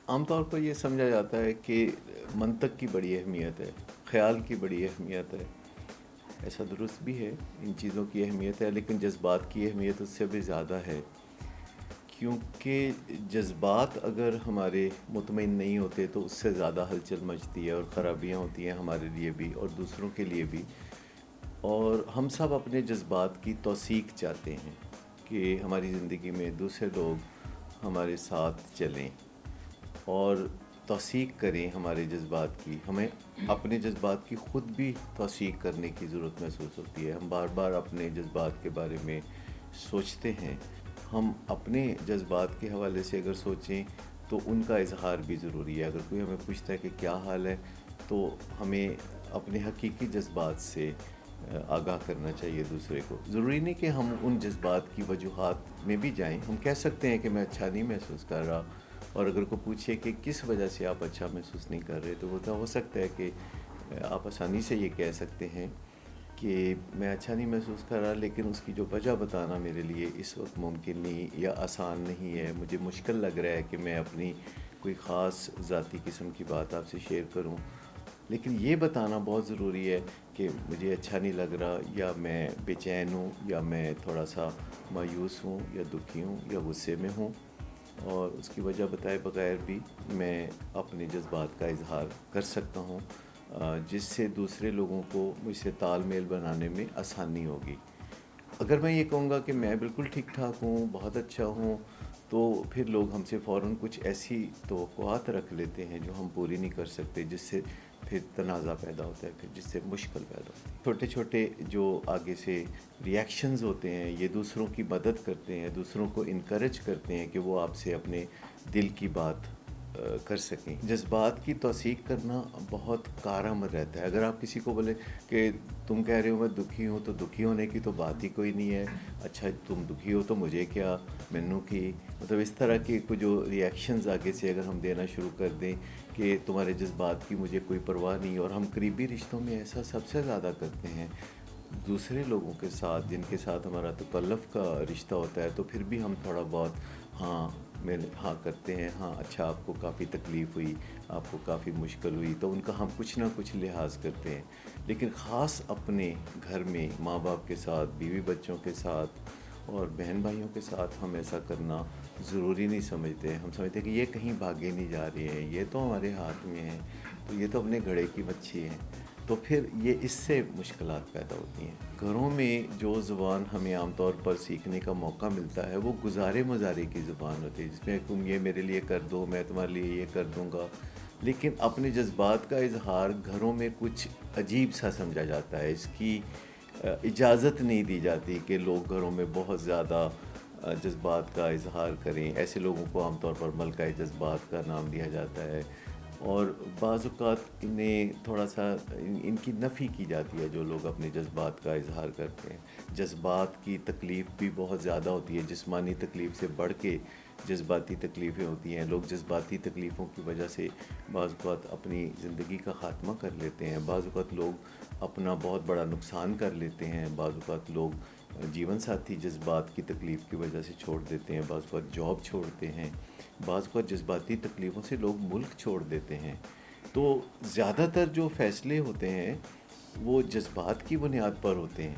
عام طور پر یہ سمجھا جاتا ہے کہ منطق کی بڑی اہمیت ہے، خیال کی بڑی اہمیت ہے۔ ایسا درست بھی ہے، ان چیزوں کی اہمیت ہے، لیکن جذبات کی اہمیت اس سے بھی زیادہ ہے، کیونکہ جذبات اگر ہمارے مطمئن نہیں ہوتے تو اس سے زیادہ ہلچل مچتی ہے اور خرابیاں ہوتی ہیں ہمارے لیے بھی اور دوسروں کے لیے بھی۔ اور ہم سب اپنے جذبات کی توثیق چاہتے ہیں کہ ہماری زندگی میں دوسرے لوگ ہمارے ساتھ چلیں اور توثیق کریں ہمارے جذبات کی۔ ہمیں اپنے جذبات کی خود بھی توثیق کرنے کی ضرورت محسوس ہوتی ہے۔ ہم بار بار اپنے جذبات کے بارے میں سوچتے ہیں۔ ہم اپنے جذبات کے حوالے سے اگر سوچیں تو ان کا اظہار بھی ضروری ہے۔ اگر کوئی ہمیں پوچھتا ہے کہ کیا حال ہے تو ہمیں اپنے حقیقی جذبات سے آگاہ کرنا چاہیے دوسرے کو۔ ضروری نہیں کہ ہم ان جذبات کی وجوہات میں بھی جائیں۔ ہم کہہ سکتے ہیں کہ میں اچھا نہیں محسوس کر رہا، اور اگر کوئی پوچھے کہ کس وجہ سے آپ اچھا محسوس نہیں کر رہے تو وہ ہو سکتا ہے کہ آپ آسانی سے یہ کہہ سکتے ہیں کہ میں اچھا نہیں محسوس کر رہا، لیکن اس کی جو وجہ بتانا میرے لیے اس وقت ممکن نہیں یا آسان نہیں ہے۔ مجھے مشکل لگ رہا ہے کہ میں اپنی کوئی خاص ذاتی قسم کی بات آپ سے شیئر کروں، لیکن یہ بتانا بہت ضروری ہے کہ مجھے اچھا نہیں لگ رہا، یا میں بے چین ہوں، یا میں تھوڑا سا مایوس ہوں، یا دکھی ہوں، یا غصے میں ہوں، اور اس کی وجہ بتائے بغیر بھی میں اپنے جذبات کا اظہار کر سکتا ہوں، جس سے دوسرے لوگوں کو مجھ سے تال میل بنانے میں آسانی ہوگی۔ اگر میں یہ کہوں گا کہ میں بالکل ٹھیک ٹھاک ہوں، بہت اچھا ہوں، تو پھر لوگ ہم سے فوراً کچھ ایسی توقعات رکھ لیتے ہیں جو ہم پوری نہیں کر سکتے، جس سے پھر تنازع پیدا ہوتا ہے، پھر جس سے مشکل پیدا ہوتی ہے۔ چھوٹے چھوٹے جو آگے سے ریاکشنز ہوتے ہیں یہ دوسروں کی مدد کرتے ہیں، دوسروں کو انکریج کرتے ہیں کہ وہ آپ سے اپنے دل کی بات کر سکیں۔ جذبات کی توثیق کرنا بہت کارآمد رہتا ہے۔ اگر آپ کسی کو بولیں کہ تم کہہ رہے ہو میں دکھی ہوں، تو دکھی ہونے کی تو بات ہی کوئی نہیں ہے۔ اچھا تم دکھی ہو تو مجھے کیا، مینوں کی، مطلب اس طرح کے کچھ جو ریاکشنز آگے سے اگر ہم دینا شروع کر دیں کہ تمہارے جذبات کی مجھے کوئی پرواہ نہیں، اور ہم قریبی رشتوں میں ایسا سب سے زیادہ کرتے ہیں دوسرے لوگوں کے ساتھ جن کے ساتھ ہمارا تکلف کا رشتہ ہوتا ہے، تو پھر بھی ہم تھوڑا بہت ہاں کرتے ہیں، ہاں اچھا آپ کو کافی تکلیف ہوئی، آپ کو کافی مشکل ہوئی، تو ان کا ہم کچھ نہ کچھ لحاظ کرتے ہیں۔ لیکن خاص اپنے گھر میں ماں باپ کے ساتھ، بیوی بچوں کے ساتھ اور بہن بھائیوں کے ساتھ ہم ایسا کرنا ضروری نہیں سمجھتے۔ ہم سمجھتے ہیں کہ یہ کہیں بھاگے نہیں جا رہے ہیں، یہ تو ہمارے ہاتھ میں ہیں، تو یہ تو اپنے گھڑے کی مچھی ہیں، تو پھر یہ اس سے مشکلات پیدا ہوتی ہیں۔ گھروں میں جو زبان ہمیں عام طور پر سیکھنے کا موقع ملتا ہے وہ گزارے مزارے کی زبان ہوتی ہے، جس میں تم یہ میرے لیے کر دو، میں تمہارے لیے یہ کر دوں گا۔ لیکن اپنے جذبات کا اظہار گھروں میں کچھ عجیب سا سمجھا جاتا ہے، اس کی اجازت نہیں دی جاتی کہ لوگ گھروں میں بہت زیادہ جذبات کا اظہار کریں۔ ایسے لوگوں کو عام طور پر ملکہ جذبات کا نام دیا جاتا ہے، اور بعض اوقات انہیں تھوڑا سا ان کی نفی کی جاتی ہے جو لوگ اپنے جذبات کا اظہار کرتے ہیں۔ جذبات کی تکلیف بھی بہت زیادہ ہوتی ہے، جسمانی تکلیف سے بڑھ کے جذباتی تکلیفیں ہوتی ہیں۔ لوگ جذباتی تکلیفوں کی وجہ سے بعض اوقات اپنی زندگی کا خاتمہ کر لیتے ہیں، بعض اوقات لوگ اپنا بہت بڑا نقصان کر لیتے ہیں، بعض اوقات لوگ جیون ساتھی جذبات کی تکلیف کی وجہ سے چھوڑ دیتے ہیں، بعض اوقات جاب چھوڑتے ہیں، بعض اوقات جذباتی تکلیفوں سے لوگ ملک چھوڑ دیتے ہیں۔ تو زیادہ تر جو فیصلے ہوتے ہیں وہ جذبات کی بنیاد پر ہوتے ہیں۔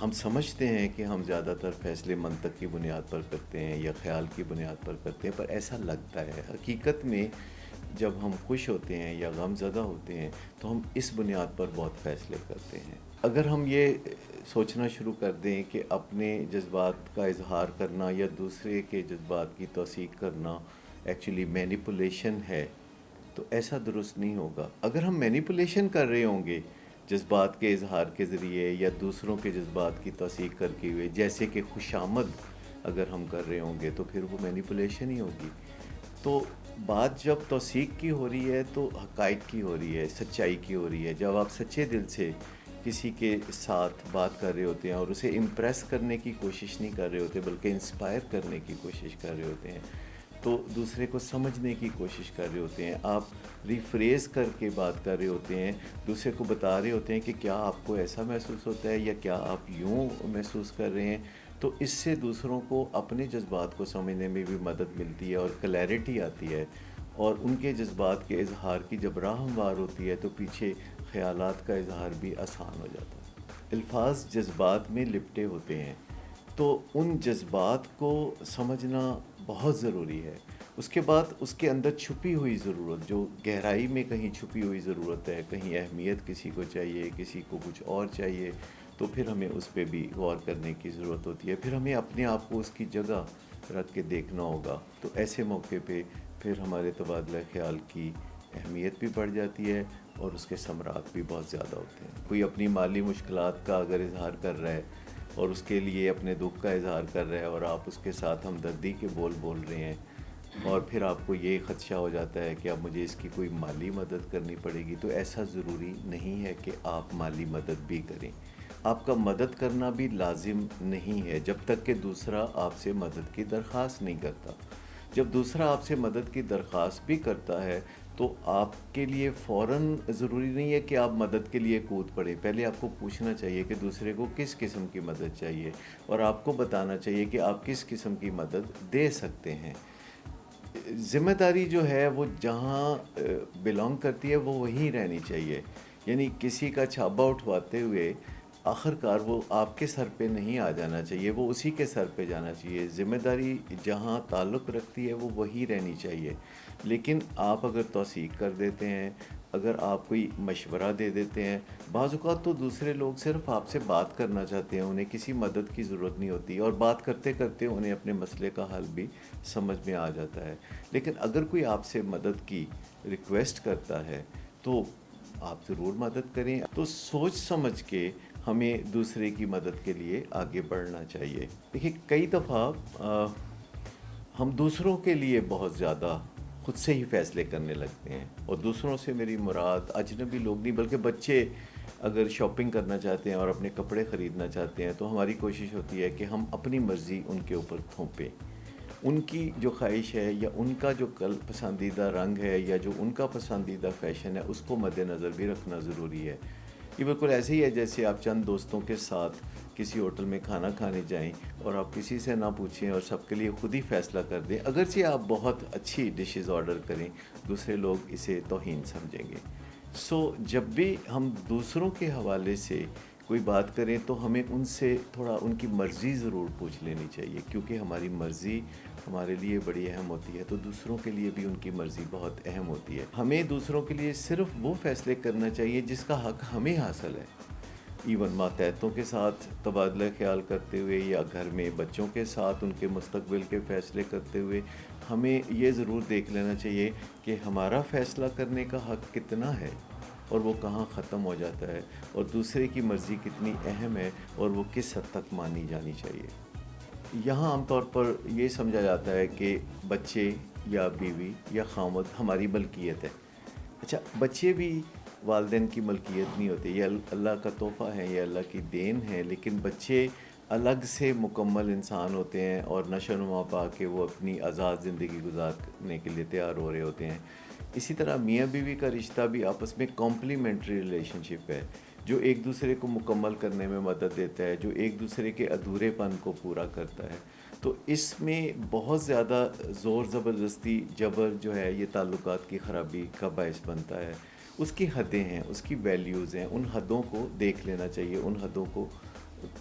ہم سمجھتے ہیں کہ ہم زیادہ تر فیصلے منطق کی بنیاد پر کرتے ہیں یا خیال کی بنیاد پر کرتے ہیں، پر ایسا لگتا ہے۔ حقیقت میں جب ہم خوش ہوتے ہیں یا غم زدہ ہوتے ہیں تو ہم اس بنیاد پر بہت فیصلے کرتے ہیں۔ اگر ہم یہ سوچنا شروع کر دیں کہ اپنے جذبات کا اظہار کرنا یا دوسرے کے جذبات کی توثیق کرنا ایکچولی مینیپولیشن ہے، تو ایسا درست نہیں ہوگا۔ اگر ہم مینیپولیشن کر رہے ہوں گے جذبات کے اظہار کے ذریعے یا دوسروں کے جذبات کی توثیق کر کے ہوئے، جیسے کہ خوشامد اگر ہم کر رہے ہوں گے، تو پھر وہ مینیپولیشن ہی ہوگی۔ تو بات جب توثیق کی ہو رہی ہے تو حقائق کی ہو رہی ہے، سچائی کی ہو رہی ہے۔ جب آپ سچے دل سے کسی کے ساتھ بات کر رہے ہوتے ہیں اور اسے امپریس کرنے کی کوشش نہیں کر رہے ہوتے بلکہ انسپائر کرنے کی کوشش کر رہے ہوتے ہیں، تو دوسرے کو سمجھنے کی کوشش کر رہے ہوتے ہیں، آپ ریفریز کر کے بات کر رہے ہوتے ہیں، دوسرے کو بتا رہے ہوتے ہیں کہ کیا آپ کو ایسا محسوس ہوتا ہے یا کیا آپ یوں محسوس کر رہے ہیں، تو اس سے دوسروں کو اپنے جذبات کو سمجھنے میں بھی مدد ملتی ہے اور کلیئرٹی آتی ہے، اور ان کے جذبات کے اظہار کی جب راہ ہموار ہوتی ہے تو پیچھے خیالات کا اظہار بھی آسان ہو جاتا ہے۔ الفاظ جذبات میں لپٹے ہوتے ہیں، تو ان جذبات کو سمجھنا بہت ضروری ہے۔ اس کے بعد اس کے اندر چھپی ہوئی ضرورت، جو گہرائی میں کہیں چھپی ہوئی ضرورت ہے، کہیں اہمیت کسی کو چاہیے، کسی کو کچھ اور چاہیے، تو پھر ہمیں اس پہ بھی غور کرنے کی ضرورت ہوتی ہے۔ پھر ہمیں اپنے آپ کو اس کی جگہ رکھ کے دیکھنا ہوگا، تو ایسے موقع پہ پھر ہمارے تبادلہ خیال کی اہمیت بھی بڑھ جاتی ہے اور اس کے ثمرات بھی بہت زیادہ ہوتے ہیں۔ کوئی اپنی مالی مشکلات کا اگر اظہار کر رہا ہے اور اس کے لیے اپنے دکھ کا اظہار کر رہا ہے، اور آپ اس کے ساتھ ہمدردی کے بول رہے ہیں، اور پھر آپ کو یہ خدشہ ہو جاتا ہے کہ اب مجھے اس کی کوئی مالی مدد کرنی پڑے گی، تو ایسا ضروری نہیں ہے کہ آپ مالی مدد بھی کریں۔ آپ کا مدد کرنا بھی لازم نہیں ہے جب تک کہ دوسرا آپ سے مدد کی درخواست نہیں کرتا۔ جب دوسرا آپ سے مدد کی درخواست بھی کرتا ہے تو آپ کے لیے فوراً ضروری نہیں ہے کہ آپ مدد کے لیے کود پڑیں۔ پہلے آپ کو پوچھنا چاہیے کہ دوسرے کو کس قسم کی مدد چاہیے، اور آپ کو بتانا چاہیے کہ آپ کس قسم کی مدد دے سکتے ہیں۔ ذمہ داری جو ہے وہ جہاں بلانگ کرتی ہے وہ وہیں رہنی چاہیے، یعنی کسی کا چھابا اٹھواتے ہوئے آخر کار وہ آپ کے سر پہ نہیں آ جانا چاہیے، وہ اسی کے سر پہ جانا چاہیے۔ ذمہ داری جہاں تعلق رکھتی ہے وہ وہی رہنی چاہیے، لیکن آپ اگر توثیق کر دیتے ہیں، اگر آپ کوئی مشورہ دے دیتے ہیں، بعض اوقات تو دوسرے لوگ صرف آپ سے بات کرنا چاہتے ہیں، انہیں کسی مدد کی ضرورت نہیں ہوتی، اور بات کرتے کرتے انہیں اپنے مسئلے کا حل بھی سمجھ میں آ جاتا ہے۔ لیکن اگر کوئی آپ سے مدد کی ریکویسٹ کرتا ہے تو آپ ضرور مدد کریں۔ تو سوچ سمجھ کے ہمیں دوسرے کی مدد کے لیے آگے بڑھنا چاہیے۔ دیکھیے، کئی دفعہ ہم دوسروں کے لیے بہت زیادہ خود سے ہی فیصلے کرنے لگتے ہیں، اور دوسروں سے میری مراد اجنبی لوگ نہیں بلکہ بچے اگر شاپنگ کرنا چاہتے ہیں اور اپنے کپڑے خریدنا چاہتے ہیں تو ہماری کوشش ہوتی ہے کہ ہم اپنی مرضی ان کے اوپر تھوپیں۔ ان کی جو خواہش ہے یا ان کا جو پسندیدہ رنگ ہے یا جو ان کا پسندیدہ فیشن ہے، اس کو مد نظر بھی رکھنا ضروری ہے۔ یہ بالکل ایسے ہی ہے جیسے آپ چند دوستوں کے ساتھ کسی ہوٹل میں کھانا کھانے جائیں اور آپ کسی سے نہ پوچھیں اور سب کے لیے خود ہی فیصلہ کر دیں، اگرچہ آپ بہت اچھی ڈشز آرڈر کریں، دوسرے لوگ اسے توہین سمجھیں گے۔ جب بھی ہم دوسروں کے حوالے سے کوئی بات کریں تو ہمیں ان سے تھوڑا ان کی مرضی ضرور پوچھ لینی چاہیے، کیونکہ ہماری مرضی ہمارے لیے بڑی اہم ہوتی ہے، تو دوسروں کے لیے بھی ان کی مرضی بہت اہم ہوتی ہے۔ ہمیں دوسروں کے لیے صرف وہ فیصلے کرنا چاہیے جس کا حق ہمیں حاصل ہے، ایون ماتحتوں کے ساتھ تبادلہ خیال کرتے ہوئے یا گھر میں بچوں کے ساتھ ان کے مستقبل کے فیصلے کرتے ہوئے ہمیں یہ ضرور دیکھ لینا چاہیے کہ ہمارا فیصلہ کرنے کا حق کتنا ہے اور وہ کہاں ختم ہو جاتا ہے، اور دوسرے کی مرضی کتنی اہم ہے اور وہ کس حد تک مانی جانی چاہیے۔ یہاں عام طور پر یہ سمجھا جاتا ہے کہ بچے یا بیوی یا خامد ہماری ملکیت ہے۔ اچھا، بچے بھی والدین کی ملکیت نہیں ہوتے، یہ اللہ کا تحفہ ہے، یہ اللہ کی دین ہے، لیکن بچے الگ سے مکمل انسان ہوتے ہیں اور نشو و نما پا کے وہ اپنی آزاد زندگی گزارنے کے لیے تیار ہو رہے ہوتے ہیں۔ اسی طرح میاں بیوی کا رشتہ بھی آپس میں کمپلیمنٹری ریلیشن شپ ہے، جو ایک دوسرے کو مکمل کرنے میں مدد دیتا ہے، جو ایک دوسرے کے ادھورے پن کو پورا کرتا ہے۔ تو اس میں بہت زیادہ زور زبردستی جبر جو ہے یہ تعلقات کی خرابی کا باعث بنتا ہے۔ اس کی حدیں ہیں، اس کی ویلیوز ہیں، ان حدوں کو دیکھ لینا چاہیے، ان حدوں کو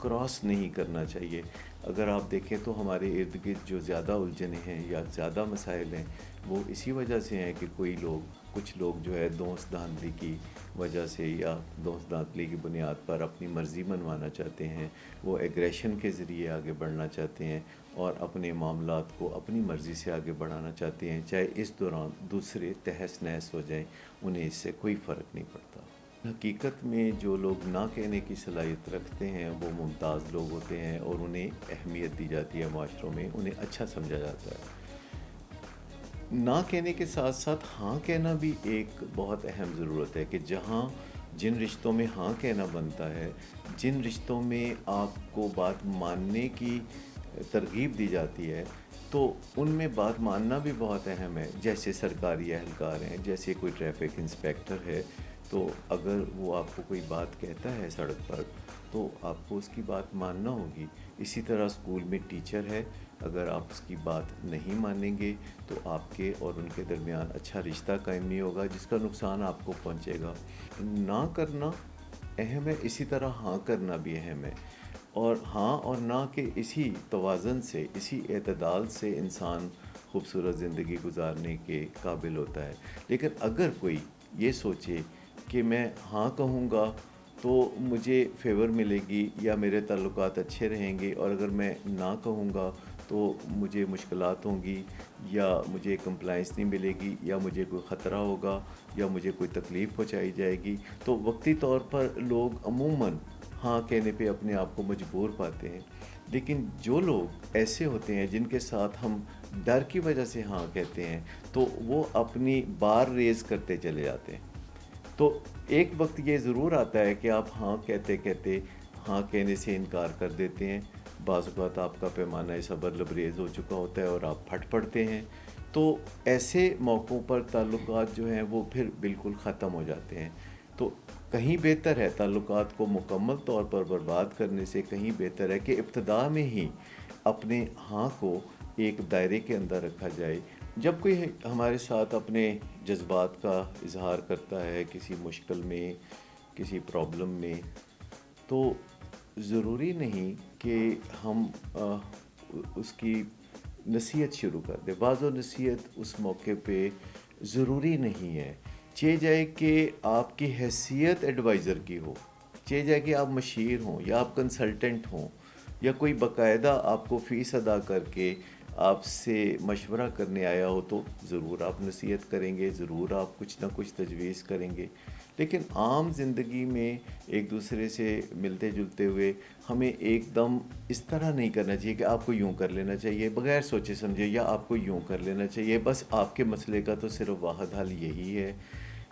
کراس نہیں کرنا چاہیے۔ اگر آپ دیکھیں تو ہمارے ارد گرد جو زیادہ الجھنیں ہیں یا زیادہ مسائل ہیں وہ اسی وجہ سے ہیں کہ کچھ لوگ جو ہے دوست دھاندلی کی وجہ سے یا دوست دھاندلی کی بنیاد پر اپنی مرضی منوانا چاہتے ہیں، وہ ایگریشن کے ذریعے آگے بڑھنا چاہتے ہیں اور اپنے معاملات کو اپنی مرضی سے آگے بڑھانا چاہتے ہیں، چاہے اس دوران دوسرے تہس نہس ہو جائیں، انہیں اس سے کوئی فرق نہیں پڑتا۔ حقیقت میں جو لوگ نہ کہنے کی صلاحیت رکھتے ہیں وہ ممتاز لوگ ہوتے ہیں اور انہیں اہمیت دی جاتی ہے، معاشروں میں انہیں اچھا سمجھا جاتا ہے۔ نہ کہنے کے ساتھ ساتھ ہاں کہنا بھی ایک بہت اہم ضرورت ہے، کہ جن رشتوں میں ہاں کہنا بنتا ہے، جن رشتوں میں آپ کو بات ماننے کی ترغیب دی جاتی ہے، تو ان میں بات ماننا بھی بہت اہم ہے۔ جیسے سرکاری اہلکار ہیں، جیسے کوئی ٹریفک انسپیکٹر ہے، تو اگر وہ آپ کو کوئی بات کہتا ہے سڑک پر تو آپ کو اس کی بات ماننا ہوگی. اسی طرح اسکول میں ٹیچر ہے، اگر آپ اس کی بات نہیں مانیں گے تو آپ کے اور ان کے درمیان اچھا رشتہ قائم نہیں ہوگا، جس کا نقصان آپ کو پہنچے گا. نہ کرنا اہم ہے، اسی طرح ہاں کرنا بھی اہم ہے. اور ہاں اور نہ کے اسی توازن سے، اسی اعتدال سے انسان خوبصورت زندگی گزارنے کے قابل ہوتا ہے. لیکن اگر کوئی یہ سوچے کہ میں ہاں کہوں گا تو مجھے فیور ملے گی یا میرے تعلقات اچھے رہیں گے، اور اگر میں نہ کہوں گا تو مجھے مشکلات ہوں گی، یا مجھے کمپلائنس نہیں ملے گی، یا مجھے کوئی خطرہ ہوگا، یا مجھے کوئی تکلیف پہنچائی جائے گی، تو وقتی طور پر لوگ عموماً ہاں کہنے پہ اپنے آپ کو مجبور پاتے ہیں. لیکن جو لوگ ایسے ہوتے ہیں جن کے ساتھ ہم ڈر کی وجہ سے ہاں کہتے ہیں، تو وہ اپنی بار ریز کرتے چلے جاتے ہیں. تو ایک وقت یہ ضرور آتا ہے کہ آپ ہاں کہتے کہتے ہاں کہنے سے انکار کر دیتے ہیں. بعض اوقات آپ کا پیمانہ صبر لبریز ہو چکا ہوتا ہے اور آپ پھٹ پڑتے ہیں. تو ایسے موقعوں پر تعلقات جو ہیں وہ پھر بالکل ختم ہو جاتے ہیں. تو کہیں بہتر ہے تعلقات کو مکمل طور پر برباد کرنے سے، کہیں بہتر ہے کہ ابتدا میں ہی اپنے ہاں کو ایک دائرے کے اندر رکھا جائے. جب کوئی ہمارے ساتھ اپنے جذبات کا اظہار کرتا ہے کسی مشکل میں، کسی پرابلم میں، تو ضروری نہیں کہ ہم اس کی نصیحت شروع کر دیں. بعض و نصیحت اس موقع پہ ضروری نہیں ہے. چاہے جائے کہ آپ کی حیثیت ایڈوائزر کی ہو، چاہے جائے کہ آپ مشیر ہوں یا آپ کنسلٹنٹ ہوں، یا کوئی باقاعدہ آپ کو فیس ادا کر کے آپ سے مشورہ کرنے آیا ہو، تو ضرور آپ نصیحت کریں گے، ضرور آپ کچھ نہ کچھ تجویز کریں گے. لیکن عام زندگی میں ایک دوسرے سے ملتے جلتے ہوئے ہمیں ایک دم اس طرح نہیں کرنا چاہیے کہ آپ کو یوں کر لینا چاہیے بغیر سوچے سمجھے، یا آپ کو یوں کر لینا چاہیے بس آپ کے مسئلے کا تو صرف واحد حل یہی ہے،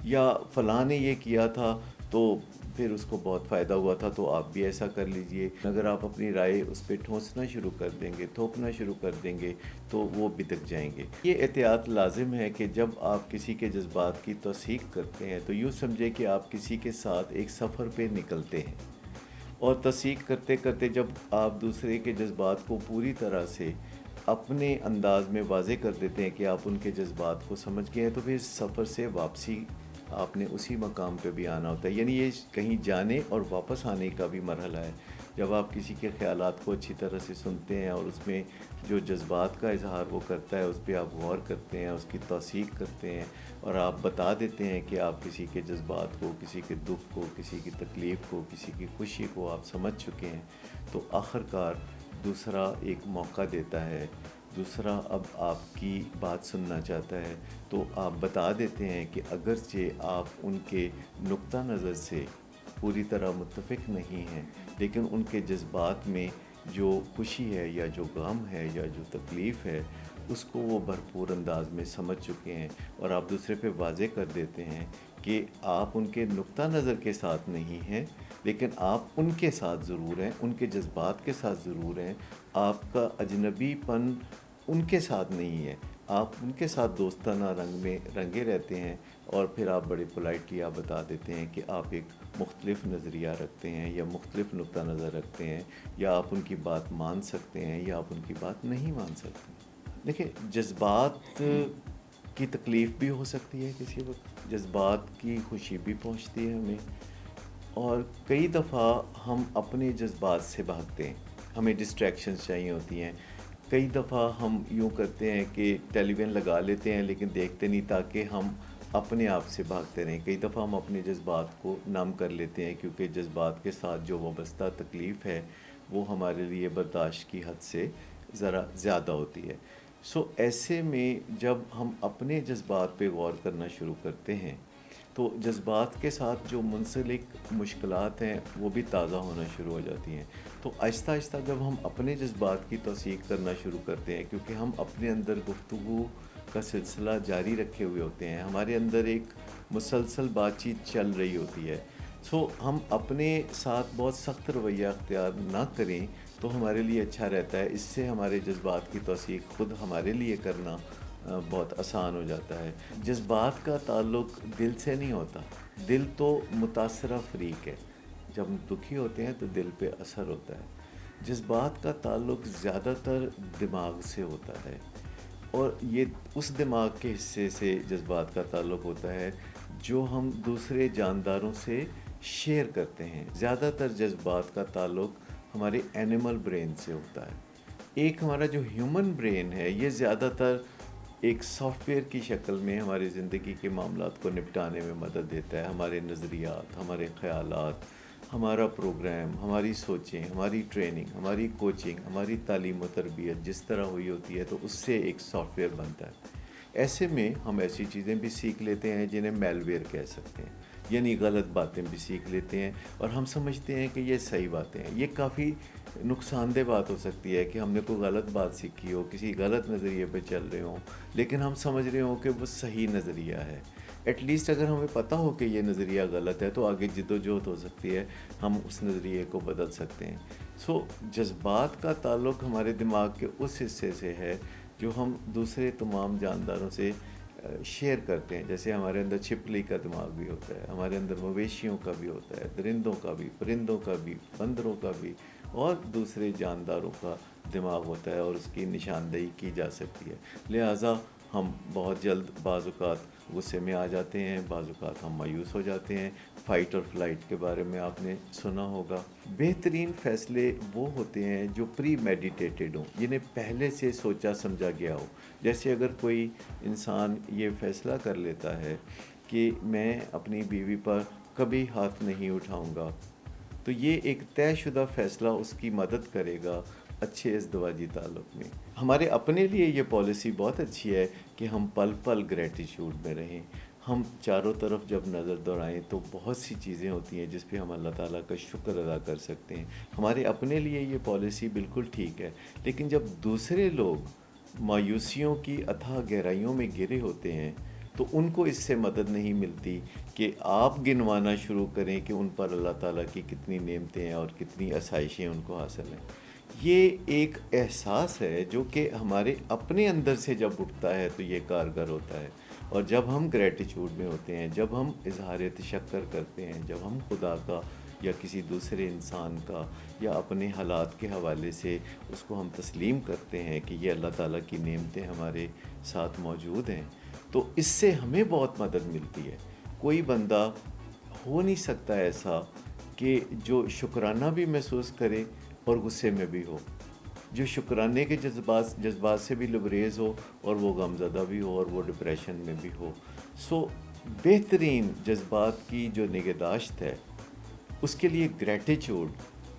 یا فلاں نے یہ کیا تھا تو پھر اس کو بہت فائدہ ہوا تھا تو آپ بھی ایسا کر لیجئے. اگر آپ اپنی رائے اس پہ ٹھونسنا شروع کر دیں گے، تھوپنا شروع کر دیں گے، تو وہ بتک جائیں گے. یہ احتیاط لازم ہے کہ جب آپ کسی کے جذبات کی تصحیح کرتے ہیں تو یوں سمجھے کہ آپ کسی کے ساتھ ایک سفر پہ نکلتے ہیں، اور تصحیح کرتے کرتے جب آپ دوسرے کے جذبات کو پوری طرح سے اپنے انداز میں واضح کر دیتے ہیں کہ آپ ان کے جذبات کو سمجھ گئے ہیں، تو پھر سفر سے واپسی آپ نے اسی مقام پہ بھی آنا ہوتا ہے. یعنی یہ کہیں جانے اور واپس آنے کا بھی مرحلہ ہے. جب آپ کسی کے خیالات کو اچھی طرح سے سنتے ہیں اور اس میں جو جذبات کا اظہار وہ کرتا ہے اس پہ آپ غور کرتے ہیں، اس کی توثیق کرتے ہیں، اور آپ بتا دیتے ہیں کہ آپ کسی کے جذبات کو، کسی کے دکھ کو، کسی کی تکلیف کو، کسی کی خوشی کو آپ سمجھ چکے ہیں، تو آخرکار دوسرا ایک موقع دیتا ہے. دوسرا اب آپ کی بات سننا چاہتا ہے، تو آپ بتا دیتے ہیں کہ اگرچہ آپ ان کے نقطہ نظر سے پوری طرح متفق نہیں ہیں، لیکن ان کے جذبات میں جو خوشی ہے یا جو غم ہے یا جو تکلیف ہے اس کو وہ بھرپور انداز میں سمجھ چکے ہیں. اور آپ دوسرے پہ واضح کر دیتے ہیں کہ آپ ان کے نقطہ نظر کے ساتھ نہیں ہیں، لیکن آپ ان کے ساتھ ضرور ہیں، ان کے جذبات کے ساتھ ضرور ہیں. آپ کا اجنبی پن ان کے ساتھ نہیں ہے، آپ ان کے ساتھ دوستانہ رنگ میں رنگے رہتے ہیں. اور پھر آپ بڑے پولائٹلی آپ بتا دیتے ہیں کہ آپ ایک مختلف نظریہ رکھتے ہیں یا مختلف نقطہ نظر رکھتے ہیں، یا آپ ان کی بات مان سکتے ہیں یا آپ ان کی بات نہیں مان سکتے. دیکھیں، جذبات کی تکلیف بھی ہو سکتی ہے، کسی وقت جذبات کی خوشی بھی پہنچتی ہے ہمیں، اور کئی دفعہ ہم اپنے جذبات سے بھاگتے ہیں، ہمیں ڈسٹریکشنز چاہیے ہوتی ہیں. کئی دفعہ ہم یوں کرتے ہیں کہ ٹیلی ویژن لگا لیتے ہیں لیکن دیکھتے نہیں تاکہ ہم اپنے آپ سے بھاگتے رہیں. کئی دفعہ ہم اپنے جذبات کو نم کر لیتے ہیں کیونکہ جذبات کے ساتھ جو وابستہ تکلیف ہے وہ ہمارے لیے برداشت کی حد سے ذرا زیادہ ہوتی ہے. ایسے میں جب ہم اپنے جذبات پہ غور کرنا شروع کرتے ہیں تو جذبات کے ساتھ جو منسلک مشکلات ہیں وہ بھی تازہ ہونا شروع ہو جاتی ہیں. تو آہستہ آہستہ جب ہم اپنے جذبات کی توثیق کرنا شروع کرتے ہیں، کیونکہ ہم اپنے اندر گفتگو کا سلسلہ جاری رکھے ہوئے ہوتے ہیں، ہمارے اندر ایک مسلسل بات چیت چل رہی ہوتی ہے، ہم اپنے ساتھ بہت سخت رویہ اختیار نہ کریں تو ہمارے لیے اچھا رہتا ہے. اس سے ہمارے جذبات کی توثیق خود ہمارے لیے کرنا بہت آسان ہو جاتا ہے. جذبات کا تعلق دل سے نہیں ہوتا، دل تو متاثرہ فریق ہے، جب ہم دکھی ہوتے ہیں تو دل پہ اثر ہوتا ہے۔ جذبات کا تعلق زیادہ تر دماغ سے ہوتا ہے، اور یہ اس دماغ کے حصے سے جذبات کا تعلق ہوتا ہے جو ہم دوسرے جانداروں سے شیئر کرتے ہیں۔ زیادہ تر جذبات کا تعلق ہمارے اینیمل برین سے ہوتا ہے۔ ایک ہمارا جو ہیومن برین ہے یہ زیادہ تر ایک سافٹ ویئر کی شکل میں ہماری زندگی کے معاملات کو نپٹانے میں مدد دیتا ہے۔ ہمارے نظریات، ہمارے خیالات، ہمارا پروگرام، ہماری سوچیں، ہماری ٹریننگ، ہماری کوچنگ، ہماری تعلیم و تربیت جس طرح ہوئی ہوتی ہے تو اس سے ایک سافٹ ویئر بنتا ہے۔ ایسے میں ہم ایسی چیزیں بھی سیکھ لیتے ہیں جنہیں میل ویئر کہہ سکتے ہیں، یعنی غلط باتیں بھی سیکھ لیتے ہیں اور ہم سمجھتے ہیں کہ یہ صحیح باتیں ہیں۔ یہ کافی نقصان دہ بات ہو سکتی ہے کہ ہم نے کوئی غلط بات سیکھی ہو، کسی غلط نظریے پہ چل رہے ہوں، لیکن ہم سمجھ رہے ہوں کہ وہ صحیح نظریہ ہے۔ ایٹ لیسٹ اگر ہمیں پتہ ہو کہ یہ نظریہ غلط ہے تو آگے جد و جہد ہو سکتی ہے، ہم اس نظریے کو بدل سکتے ہیں۔ جذبات کا تعلق ہمارے دماغ کے اس حصے سے ہے جو ہم دوسرے تمام جانداروں سے شیئر کرتے ہیں۔ جیسے ہمارے اندر چھپکلی کا دماغ بھی ہوتا ہے، ہمارے اندر مویشیوں کا بھی ہوتا ہے، درندوں کا بھی، پرندوں کا بھی، بندروں کا بھی، اور دوسرے جانداروں کا دماغ ہوتا ہے، اور اس کی نشاندہی کی جا سکتی ہے۔ لہٰذا ہم بہت جلد بعض اوقات غصے میں آ جاتے ہیں، بعض اوقات ہم مایوس ہو جاتے ہیں۔ فائٹ اور فلائٹ کے بارے میں آپ نے سنا ہوگا۔ بہترین فیصلے وہ ہوتے ہیں جو پری میڈیٹیٹڈ ہوں، جنہیں پہلے سے سوچا سمجھا گیا ہو۔ جیسے اگر کوئی انسان یہ فیصلہ کر لیتا ہے کہ میں اپنی بیوی پر کبھی ہاتھ نہیں اٹھاؤں گا، تو یہ ایک طے شدہ فیصلہ اس کی مدد کرے گا اچھے ازدواجی تعلق میں۔ ہمارے اپنے لیے یہ پالیسی بہت اچھی ہے کہ ہم پل پل گریٹیچیوڈ میں رہیں۔ ہم چاروں طرف جب نظر دوڑائیں تو بہت سی چیزیں ہوتی ہیں جس پہ ہم اللہ تعالیٰ کا شکر ادا کر سکتے ہیں۔ ہمارے اپنے لیے یہ پالیسی بالکل ٹھیک ہے، لیکن جب دوسرے لوگ مایوسیوں کی اتھاہ گہرائیوں میں گرے ہوتے ہیں تو ان کو اس سے مدد نہیں ملتی کہ آپ گنوانا شروع کریں کہ ان پر اللہ تعالیٰ کی کتنی نعمتیں ہیں اور کتنی آسائشیں ان کو حاصل ہیں۔ یہ ایک احساس ہے جو کہ ہمارے اپنے اندر سے جب اٹھتا ہے تو یہ کارگر ہوتا ہے، اور جب ہم گریٹیچیوڈ میں ہوتے ہیں، جب ہم اظہار تشکر کرتے ہیں، جب ہم خدا کا یا کسی دوسرے انسان کا یا اپنے حالات کے حوالے سے اس کو ہم تسلیم کرتے ہیں کہ یہ اللہ تعالیٰ کی نعمتیں ہمارے ساتھ موجود ہیں، تو اس سے ہمیں بہت مدد ملتی ہے۔ کوئی بندہ ہو نہیں سکتا ایسا کہ جو شکرانہ بھی محسوس کرے اور غصے میں بھی ہو، جو شکرانے کے جذبات سے بھی لبریز ہو اور وہ غمزدہ بھی ہو اور وہ ڈپریشن میں بھی ہو۔ بہترین جذبات کی جو نگہداشت ہے اس کے لیے گریٹیچیوڈ،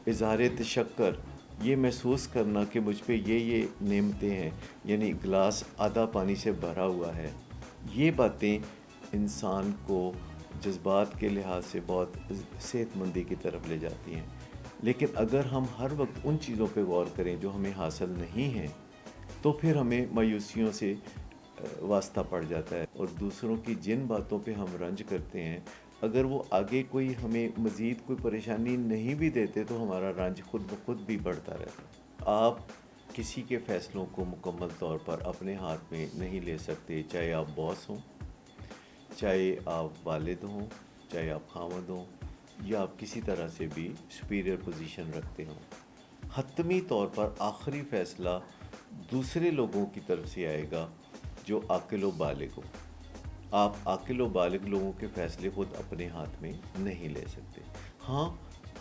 اظہار تشکر، یہ محسوس کرنا کہ مجھ پہ یہ نعمتیں ہیں، یعنی گلاس آدھا پانی سے بھرا ہوا ہے، یہ باتیں انسان کو جذبات کے لحاظ سے بہت صحت مندی کی طرف لے جاتی ہیں۔ لیکن اگر ہم ہر وقت ان چیزوں پہ غور کریں جو ہمیں حاصل نہیں ہیں تو پھر ہمیں مایوسیوں سے واسطہ پڑ جاتا ہے، اور دوسروں کی جن باتوں پہ ہم رنج کرتے ہیں اگر وہ آگے کوئی ہمیں مزید کوئی پریشانی نہیں بھی دیتے تو ہمارا رنج خود بخود بھی بڑھتا رہتا ہے۔ آپ کسی کے فیصلوں کو مکمل طور پر اپنے ہاتھ میں نہیں لے سکتے، چاہے آپ باس ہوں، چاہے آپ والد ہوں، چاہے آپ خاوند ہوں، یا آپ کسی طرح سے بھی سپیریئر پوزیشن رکھتے ہوں۔ حتمی طور پر آخری فیصلہ دوسرے لوگوں کی طرف سے آئے گا جو عاقل و بالغ ہو۔ آپ عاقل و بالغ لوگوں کے فیصلے خود اپنے ہاتھ میں نہیں لے سکتے۔ ہاں،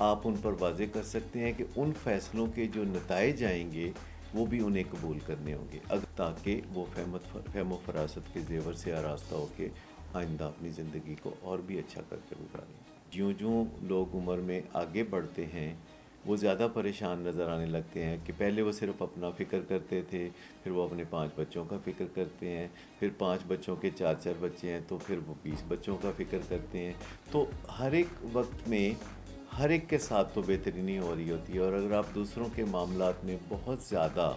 آپ ان پر واضح کر سکتے ہیں کہ ان فیصلوں کے جو نتائج آئیں گے وہ بھی انہیں قبول کرنے ہوں گے، تاکہ وہ فہم و فراست کے زیور سے آراستہ ہو کے آئندہ اپنی زندگی کو اور بھی اچھا کر کے گزاریں۔ جوں جوں لوگ عمر میں آگے بڑھتے ہیں وہ زیادہ پریشان نظر آنے لگتے ہیں کہ پہلے وہ صرف اپنا فکر کرتے تھے، پھر وہ اپنے 5 بچوں کا فکر کرتے ہیں، پھر 5 بچوں کے 4 بچے ہیں تو پھر وہ 20 بچوں کا فکر کرتے ہیں۔ تو ہر ایک وقت میں ہر ایک کے ساتھ تو بہتری نہیں ہو رہی ہوتی ہے، اور اگر آپ دوسروں کے معاملات میں بہت زیادہ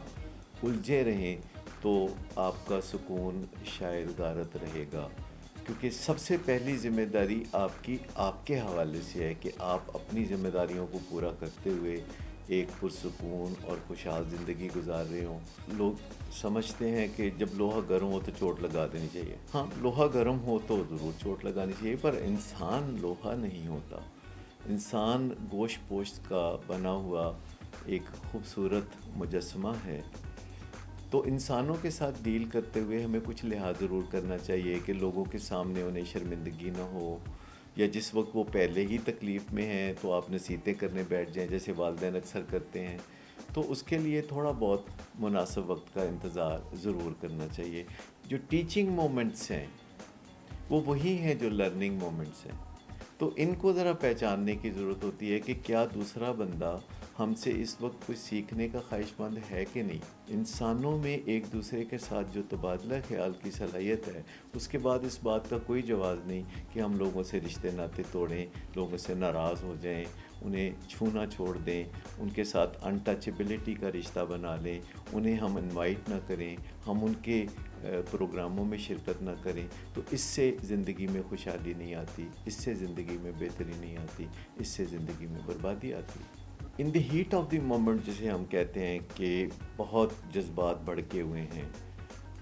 الجھے رہیں تو آپ کا سکون شاید غارت رہے گا، کیونکہ سب سے پہلی ذمہ داری آپ کے حوالے سے ہے کہ آپ اپنی ذمہ داریوں کو پورا کرتے ہوئے ایک پرسکون اور خوشحال زندگی گزار رہے ہوں۔ لوگ سمجھتے ہیں کہ جب لوہا گرم ہو تو چوٹ لگا دینی چاہیے۔ ہاں، لوہا گرم ہو تو ضرور چوٹ لگانی چاہیے، پر انسان لوہا نہیں ہوتا۔ انسان گوشت پوشت کا بنا ہوا ایک خوبصورت مجسمہ ہے۔ تو انسانوں کے ساتھ ڈیل کرتے ہوئے ہمیں کچھ لحاظ ضرور کرنا چاہیے کہ لوگوں کے سامنے انہیں شرمندگی نہ ہو، یا جس وقت وہ پہلے ہی تکلیف میں ہیں تو آپ نصیحتیں کرنے بیٹھ جائیں جیسے والدین اکثر کرتے ہیں، تو اس کے لیے تھوڑا بہت مناسب وقت کا انتظار ضرور کرنا چاہیے۔ جو ٹیچنگ مومنٹس ہیں وہ وہی ہیں جو لرننگ مومنٹس ہیں، تو ان کو ذرا پہچاننے کی ضرورت ہوتی ہے کہ کیا دوسرا بندہ ہم سے اس وقت کچھ سیکھنے کا خواہش مند ہے کہ نہیں۔ انسانوں میں ایک دوسرے کے ساتھ جو تبادلہ خیال کی صلاحیت ہے، اس کے بعد اس بات کا کوئی جواز نہیں کہ ہم لوگوں سے رشتے ناطے توڑیں، لوگوں سے ناراض ہو جائیں، انہیں چھونا چھوڑ دیں، ان کے ساتھ انٹچیبلٹی کا رشتہ بنا لیں، انہیں ہم انوائٹ نہ کریں، ہم ان کے پروگراموں میں شرکت نہ کریں، تو اس سے زندگی میں خوشحالی نہیں آتی، اس سے زندگی میں بہتری نہیں آتی، اس سے زندگی میں بربادی آتی۔ ان دی ہیٹ آف دی مومنٹ جسے ہم کہتے ہیں کہ بہت جذبات بھڑکے ہوئے ہیں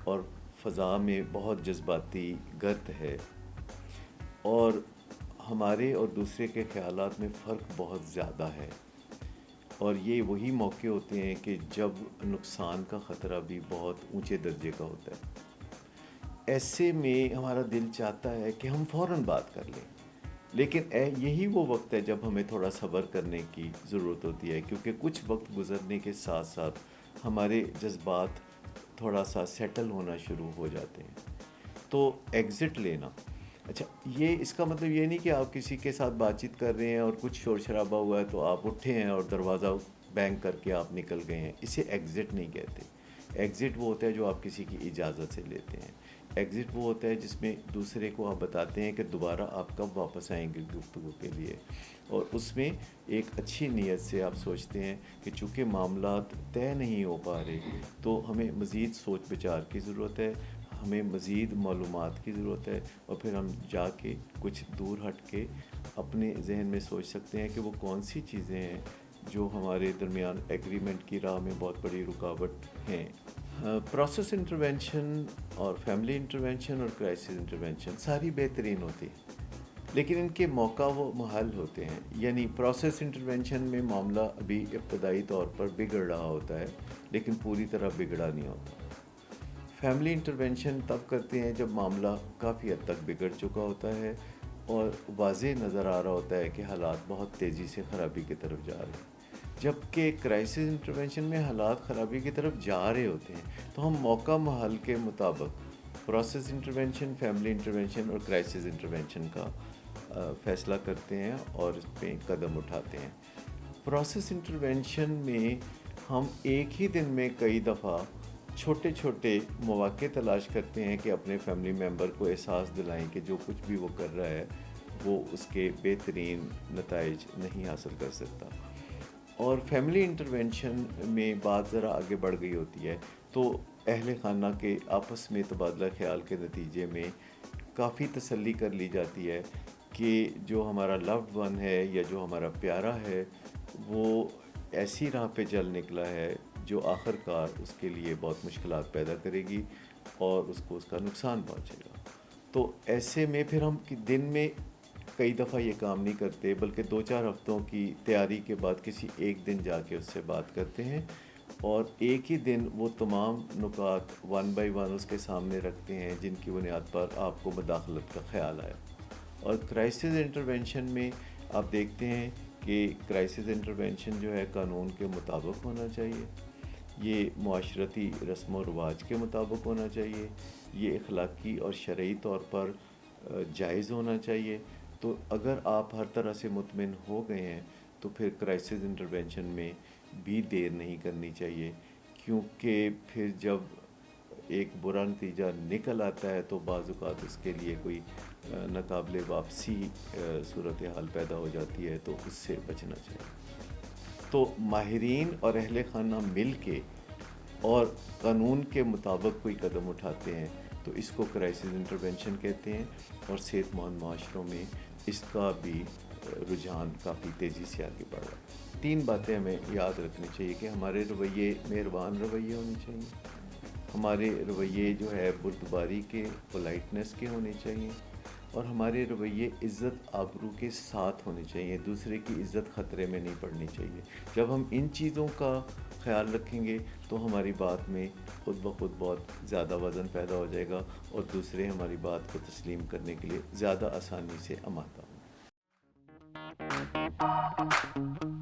اور فضا میں بہت جذباتی گرد ہے، اور ہمارے اور دوسرے کے خیالات میں فرق بہت زیادہ ہے، اور یہ وہی موقع ہوتے ہیں کہ جب نقصان کا خطرہ بھی بہت اونچے درجے کا ہوتا ہے۔ ایسے میں ہمارا دل چاہتا ہے کہ ہم فوراً بات کر لیں، لیکن یہی وہ وقت ہے جب ہمیں تھوڑا صبر کرنے کی ضرورت ہوتی ہے، کیونکہ کچھ وقت گزرنے کے ساتھ ساتھ ہمارے جذبات تھوڑا سا سیٹل ہونا شروع ہو جاتے ہیں۔ تو ایگزٹ لینا، اچھا یہ اس کا مطلب یہ نہیں کہ آپ کسی کے ساتھ بات چیت کر رہے ہیں اور کچھ شور شرابہ ہوا ہے تو آپ اٹھے ہیں اور دروازہ بینگ کر کے آپ نکل گئے ہیں، اسے ایگزٹ نہیں کہتے۔ ایگزٹ وہ ہوتا ہے جو آپ کسی کی اجازت سے لیتے ہیں۔ ایگزٹ وہ ہوتا ہے جس میں دوسرے کو آپ بتاتے ہیں کہ دوبارہ آپ کب واپس آئیں گے گفتگو کے لیے، اور اس میں ایک اچھی نیت سے آپ سوچتے ہیں کہ چونکہ معاملات طے نہیں ہو پا رہے تو ہمیں مزید سوچ بچار کی ضرورت ہے، ہمیں مزید معلومات کی ضرورت ہے، اور پھر ہم جا کے کچھ دور ہٹ کے اپنے ذہن میں سوچ سکتے ہیں کہ وہ کون سی چیزیں ہیں جو ہمارے درمیان ایگریمنٹ کی راہ میں بہت بڑی رکاوٹ ہیں۔ پروسیس انٹرونشن اور فیملی انٹرونشن اور کرائسس انٹرونشن ساری بہترین ہوتی ہے، لیکن ان کے موقع و محل ہوتے ہیں۔ یعنی پروسیس انٹرونشن میں معاملہ ابھی ابتدائی طور پر بگڑ رہا ہوتا ہے لیکن پوری طرح بگڑا نہیں ہوتا۔ فیملی انٹرونشن تب کرتے ہیں جب معاملہ کافی حد تک بگڑ چکا ہوتا ہے اور واضح نظر آ رہا ہوتا ہے کہ حالات بہت تیزی سے خرابی کی طرف جا رہے ہیں، جبکہ کرائسس انٹرونشن میں حالات خرابی کی طرف جا رہے ہوتے ہیں تو ہم موقع محل کے مطابق پروسیس انٹرونشن، فیملی انٹرونشن اور کرائسس انٹرونشن کا فیصلہ کرتے ہیں اور اس پہ قدم اٹھاتے ہیں۔ پروسیس انٹرونشن میں ہم ایک ہی دن میں کئی دفعہ چھوٹے چھوٹے مواقع تلاش کرتے ہیں کہ اپنے فیملی ممبر کو احساس دلائیں کہ جو کچھ بھی وہ کر رہا ہے وہ اس کے بہترین نتائج نہیں حاصل کر سکتا۔ اور فیملی انٹرونشن میں بات ذرا آگے بڑھ گئی ہوتی ہے تو اہل خانہ کے آپس میں تبادلہ خیال کے نتیجے میں کافی تسلی کر لی جاتی ہے کہ جو ہمارا لوڈ ون ہے یا جو ہمارا پیارا ہے وہ ایسی راہ پہ چل نکلا ہے جو آخر کار اس کے لیے بہت مشکلات پیدا کرے گی اور اس کو اس کا نقصان پہنچے گا۔ تو ایسے میں پھر ہم دن میں کئی دفعہ یہ کام نہیں کرتے بلکہ 2-4 ہفتوں کی تیاری کے بعد کسی ایک دن جا کے اس سے بات کرتے ہیں، اور ایک ہی دن وہ تمام نکات 1 بائی 1 اس کے سامنے رکھتے ہیں جن کی بنیاد پر آپ کو مداخلت کا خیال آیا۔ اور کرائسس انٹرونشن میں آپ دیکھتے ہیں کہ کرائسس انٹرونشن جو ہے قانون کے مطابق ہونا چاہیے، یہ معاشرتی رسم و رواج کے مطابق ہونا چاہیے، یہ اخلاقی اور شرعی طور پر جائز ہونا چاہیے۔ تو اگر آپ ہر طرح سے مطمئن ہو گئے ہیں تو پھر کرائسس انٹرونشن میں بھی دیر نہیں کرنی چاہیے، کیونکہ پھر جب ایک برا نتیجہ نکل آتا ہے تو بعض اوقات اس کے لیے کوئی ناقابل واپسی صورتحال پیدا ہو جاتی ہے، تو اس سے بچنا چاہیے۔ تو ماہرین اور اہل خانہ مل کے اور قانون کے مطابق کوئی قدم اٹھاتے ہیں تو اس کو کرائسس انٹرونشن کہتے ہیں، اور صحت مند معاشروں میں اس کا بھی رجحان کافی تیزی سے آگے بڑھ رہا ہے۔ 3 باتیں ہمیں یاد رکھنی چاہیے کہ ہمارے رویے مہربان رویے ہونے چاہیے، ہمارے رویے جو ہے بردباری کے، پولائٹنس کے ہونے چاہیے، اور ہمارے رویے عزت آبرو کے ساتھ ہونے چاہیے، دوسرے کی عزت خطرے میں نہیں پڑنی چاہیے۔ جب ہم ان چیزوں کا خیال رکھیں گے تو ہماری بات میں خود بخود بہت زیادہ وزن پیدا ہو جائے گا، اور دوسرے ہماری بات کو تسلیم کرنے کے لیے زیادہ آسانی سے آمادہ ہوں گے۔